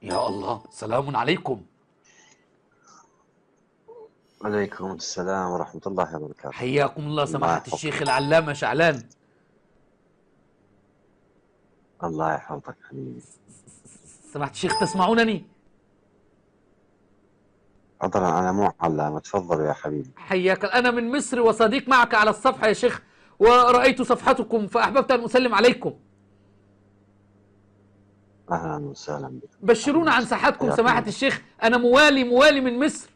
يا الله، سلام عليكم. عليكم السلام ورحمة الله وبركاته. حياكم الله الله سماحة الشيخ يحفظك. العلامة شعلان. الله يحفظك حبيبي. سماحة الشيخ تسمعونني؟ عذرا أنا مو علامة، تفضل يا حبيبي. حياك، أنا من مصر وصديق معك على الصفحة يا شيخ، ورأيت صفحتكم فأحببت أن أسلم عليكم. أهلا وسهلا بك. بشرونا أهلا عن وسهلا، ساحتكم حياكم سماحة الله. الشيخ، أنا موالي من مصر.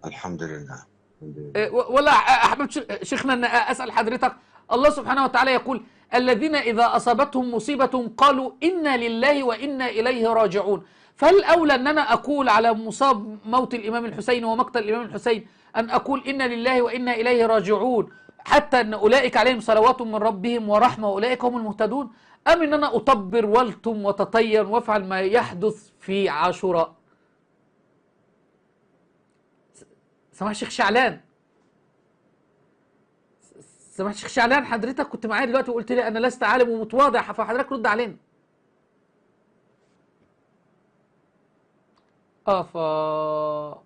الحمد لله. الحمد لله. والله أحببت شيخنا أن أسأل حضرتك. الله سبحانه وتعالى يقول: الذين إذا أصابتهم مصيبة قالوا إنا لله وإنا إليه راجعون. فهل أولى أن أنا أقول على مصاب موت الإمام الحسين ومقتل الإمام الحسين أن أقول إنا لله وإنا إليه راجعون، حتى أن أولئك عليهم صلوات من ربهم ورحمة وأولئك هم المهتدون، أم أن أنا أطبر والتم وتطير وافعل ما يحدث في عاشوراء؟ سماح الشيخ شعلان، سماحة الشيخ شعلان، حضرتك كنت معايا دلوقتي وقلت لي انا لست عالم ومتواضع، فحضرتك رد علينا. اه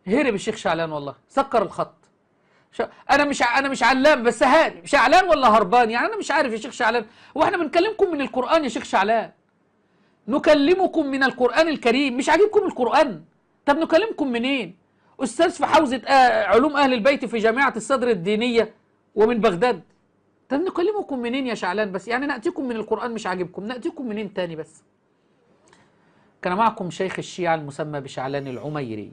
هرب الشيخ شعلان، والله سكر الخط. انا مش علام، بس هارب شعلان ولا هربان، يعني انا مش عارف يا شيخ شعلان. واحنا بنكلمكم من القرآن يا شيخ شعلان، نكلمكم من القرآن الكريم، مش عاجبكم القرآن؟ طب نكلمكم منين؟ استاذ في حوزة علوم اهل البيت في جامعة الصدر الدينية ومن بغداد. طب نكلمكم منين يا شعلان؟ بس يعني نأتيكم من القرآن مش عاجبكم، نأتيكم منين تاني بس؟ كان معكم شيخ الشيعة المسمى بشعلان العميري.